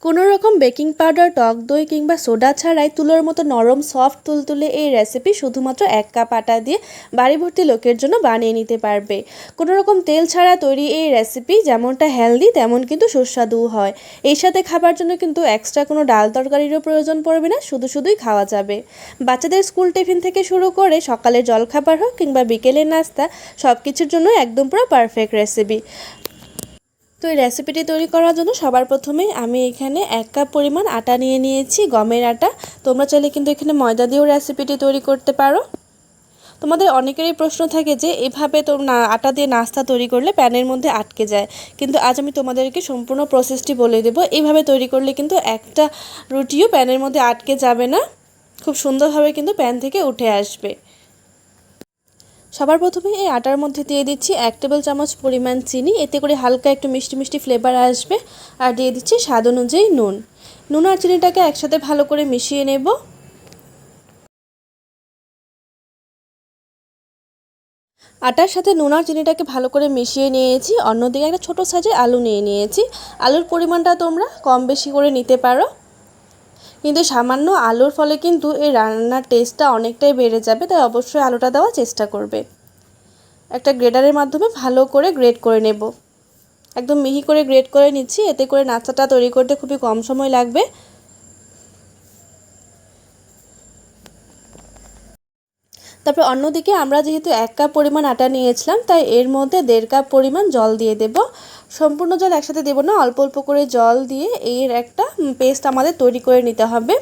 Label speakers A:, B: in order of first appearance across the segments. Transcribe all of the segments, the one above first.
A: কোনো রকম baking powder, টক দই কিংবা সোডা ছাড়াই তুলোর মতো নরম সফট তুলতুলে এই রেসিপি শুধুমাত্র 1 কাপ আটা দিয়ে বাড়ি ভর্তি লোকের জন্য বানিয়ে নিতে পারবে। কোনো রকম তেল ছাড়া তৈরি এই রেসিপি যেমনটা হেলদি তেমন কিন্তু সুস্বাদুও হয়। এর সাথে খাবার জন্য কিন্তু এক্সট্রা কোনো ডাল তরকারিরও প্রয়োজন পড়বে না, শুধুই খাওয়া যাবে। বাচ্চাদের স্কুল টিফিন থেকে শুরু করে সকালের জলখাবার হোক কিংবা বিকেলের নাস্তা, সব কিছুর জন্য একদম পুরো পারফেক্ট রেসিপি। তো এই রেসিপিটি তৈরি করার জন্য সবার প্রথমে আমি এখানে 1 কাপ পরিমাণ আটা নিয়ে নিয়েছি, গমের আটা। তোমরা চাইলে কিন্তু এখানে ময়দা দিয়েও রেসিপিটি তৈরি করতে পারো। তোমাদের অনেকেরই প্রশ্ন থাকে যে এভাবে তো আটা দিয়ে নাস্তা তৈরি করলে প্যানের মধ্যে আটকে যায়, কিন্তু আজ আমি তোমাদেরকে সম্পূর্ণ প্রসেসটি বলে দেব। এইভাবে তৈরি করলে কিন্তু একটা রুটিও প্যানের মধ্যে আটকে যাবে না, খুব সুন্দরভাবে কিন্তু প্যান থেকে উঠে আসবে। সবার প্রথমে এই আটার মধ্যে দিয়ে দিচ্ছি 1 টেবিল চামচ পরিমাণ চিনি, এতে করে হালকা একটু মিষ্টি মিষ্টি ফ্লেভার আসবে। আর দিয়ে দিচ্ছি স্বাদ অনুযায়ী নুন আর চিনিটাকে একসাথে ভালো করে মিশিয়ে নেব। আটার সাথে নুন আর চিনিটাকে ভালো করে মিশিয়ে নিয়েছি। অন্যদিকে একটা ছোটো সাইজের আলু নিয়ে নিয়েছি। আলুর পরিমাণটা তোমরা কম বেশি করে নিতে পারো, কিন্তু সামান্য আলুর ফলে কিন্তু এই রান্নার টেস্টটা অনেকটাই বেড়ে যাবে, তাই অবশ্যই আলুটা দেওয়ার চেষ্টা করবে। একটা গ্রেটারের মাধ্যমে ভালো করে গ্রেট করে নেব, একদম মিহি করে গ্রেট করে নিচ্ছি, এতে করে নাস্তাটা তৈরি করতে খুবই কম সময় লাগবে। তারপর অন্যদিকে আমরা যেহেতু 1 কাপ পরিমাণ আটা নিয়েছিলাম, তাই এর মধ্যে 1.5 কাপ পরিমাণ জল দিয়ে দেব। সম্পূর্ণ জল একসাথে দেব না, অল্প অল্প করে জল দিয়ে এর একটা পেস্ট আমাদের তৈরি করে নিতে হবে।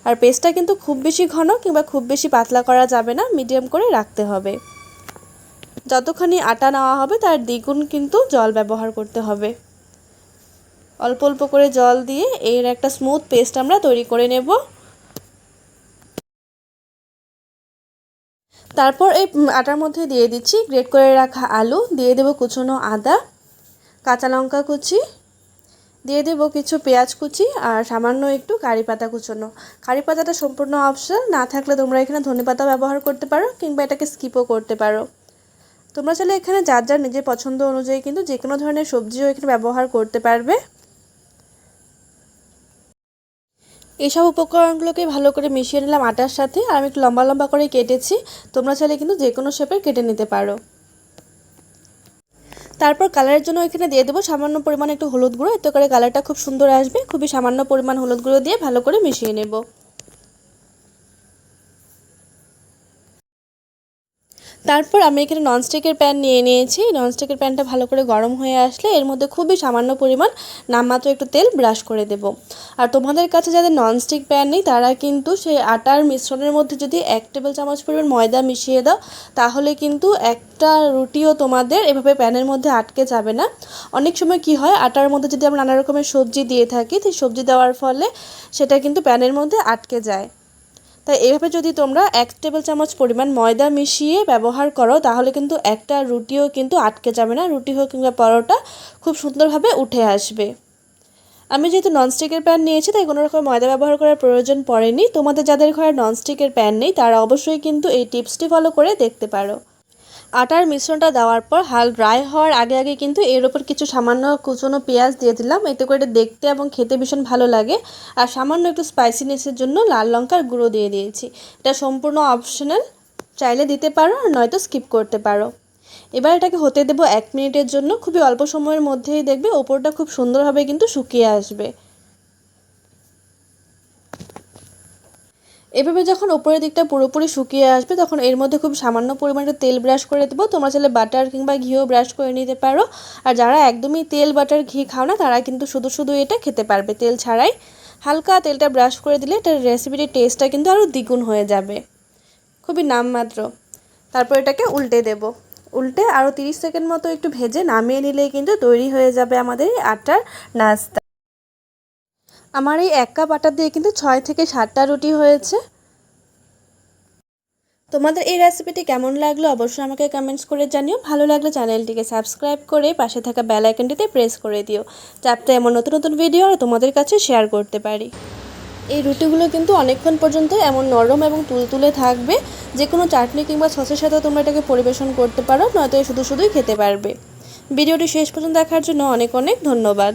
A: আর পেস্টটা কিন্তু খুব বেশি ঘন কিংবা খুব বেশি পাতলা করা যাবে না, মিডিয়াম করে রাখতে হবে। যতখানি আটা নেওয়া হবে তার দ্বিগুণ কিন্তু জল ব্যবহার করতে হবে। অল্প অল্প করে জল দিয়ে এর একটা স্মুথ পেস্ট আমরা তৈরি করে নেব। তারপর এই আটার মধ্যে দিয়ে দিচ্ছি গ্রেট করে রাখা আলু, দিয়ে দেব কুচনো আদা, কাঁচা লঙ্কা কুচি, দিয়ে দেব কিছু পেঁয়াজ কুচি আর সামান্য একটু কারি পাতা কুচনো। কারি পাতাটা সম্পূর্ণ অপশনাল, না থাকলে তোমরা এখানে ধনেপাতা ব্যবহার করতে পারো কিংবা এটাকে স্কিপও করতে পারো। তোমরা চাইলে এখানে যার যার নিজের পছন্দ অনুযায়ী কিন্তু যে কোনো ধরনের সবজিও এখানে ব্যবহার করতে পারবে। এইসব উপকরণগুলোকে ভালো করে মিশিয়ে নিলাম আটার সাথে, আর আমি একটু লম্বা লম্বা করে কেটেছি। তোমরা চাইলে কিন্তু যে কোনো শেপের কেটে নিতে পারো। তারপর কালারের জন্য এখানে দিয়ে দেবো সামান্য পরিমাণ একটু হলুদ গুঁড়ো, এতে করে কালারটা খুব সুন্দর আসবে। খুবই সামান্য পরিমাণ হলুদ গুঁড়ো দিয়ে ভালো করে মিশিয়ে নেব। তারপর আমি এখানে ননস্টিকের প্যান নিয়ে নিয়েছি। ননস্টিকের প্যানটা ভালো করে গরম হয়ে আসলে এর মধ্যে খুবই সামান্য পরিমাণ নামমাত্র একটু তেল ব্রাশ করে দেব। আর তোমাদের কাছে যাদের ননস্টিক প্যান নেই তারা কিন্তু সেই আটার মিশ্রণের মধ্যে যদি 1 টেবিল চামচ পরিমাণ ময়দা মিশিয়ে দাও, তাহলে কিন্তু একটা রুটিও তোমাদের এভাবে প্যানের মধ্যে আটকে যাবে না। অনেক সময় কি হয়, আটার মধ্যে যদি আমরা নানা রকমের সবজি দিয়ে থাকি, সেই সবজি দেওয়ার ফলে সেটা কিন্তু প্যানের মধ্যে আটকে যায়। তাই এভাবে যদি তোমরা 1 টেবিল চামচ পরিমাণ ময়দা মিশিয়ে ব্যবহার করো, তাহলে কিন্তু একটা রুটিও কিন্তু আটকে যাবে না, রুটি হোক কিংবা পরোটা খুব সুন্দরভাবে উঠে আসবে। আমি যেহেতু ননস্টিকের প্যান নিয়েছি তাই কোনো রকম ময়দা ব্যবহার করার প্রয়োজন পড়েনি। তোমাদের যাদের ঘরে ননস্টিকের প্যান নেই তারা অবশ্যই কিন্তু এই টিপসটি ফলো করে দেখতে পারো। আটার মিশ্রণটা দেওয়ার পর হাল ড্রাই হওয়ার আগে আগে কিন্তু এর ওপর কিছু সামান্য কুচনো পেঁয়াজ দিয়ে দিলাম, এতে করে দেখতে এবং খেতে ভীষণ ভালো লাগে। আর সামান্য একটু স্পাইসিনেসের জন্য লাল লঙ্কার গুঁড়ো দিয়ে দিয়েছি। এটা সম্পূর্ণ অপশনাল, চাইলে দিতে পারো আর নয়তো স্কিপ করতে পারো। এবার এটাকে হতে দেবো 1 মিনিটের জন্য। খুবই অল্প সময়ের মধ্যেই দেখবে ওপরটা খুব সুন্দরভাবে কিন্তু শুকিয়ে আসবে। এভাবে যখন উপরের দিকটা পুরোপুরি শুকিয়ে আসবে তখন এর মধ্যে খুব সামান্য পরিমাণে তেল ব্রাশ করে দেবো। তোমরা চাইলে বাটার কিংবা ঘিও ব্রাশ করে নিতে পারো। আর যারা একদমই তেল বাটার ঘি খাও না তারা কিন্তু শুধু এটা খেতে পারবে তেল ছাড়াই। হালকা তেলটা ব্রাশ করে দিলে এটার রেসিপিটির টেস্টটা কিন্তু আরও দ্বিগুণ হয়ে যাবে, খুবই নামমাত্র। তারপর এটাকে উল্টে দেব। উল্টে আরও 30 সেকেন্ড মতো একটু ভেজে নামিয়ে নিলেই কিন্তু তৈরি হয়ে যাবে আমাদের এই আটার নাস্তা। আমার এই 1 কাপ আটা দিয়ে কিন্তু 6 থেকে 7টা রুটি হয়েছে। তোমাদের এই রেসিপিটি কেমন লাগলো অবশ্যই আমাকে কমেন্টস করে জানিও। ভালো লাগলে চ্যানেলটিকে সাবস্ক্রাইব করে পাশে থাকা বেল আইকনটিতে প্রেস করে দিও, যাতে এমন নতুন নতুন ভিডিও আর তোমাদের কাছে শেয়ার করতে পারি। এই রুটিগুলো কিন্তু অনেকক্ষণ পর্যন্ত এমন নরম এবং তুলতুলে থাকবে। যে কোনো চাটনি কিংবা সসের সাথেও তোমরা এটাকে পরিবেশন করতে পারো, নয়তো শুধুই খেতে পারবে। ভিডিওটি শেষ পর্যন্ত দেখার জন্য অনেক অনেক ধন্যবাদ।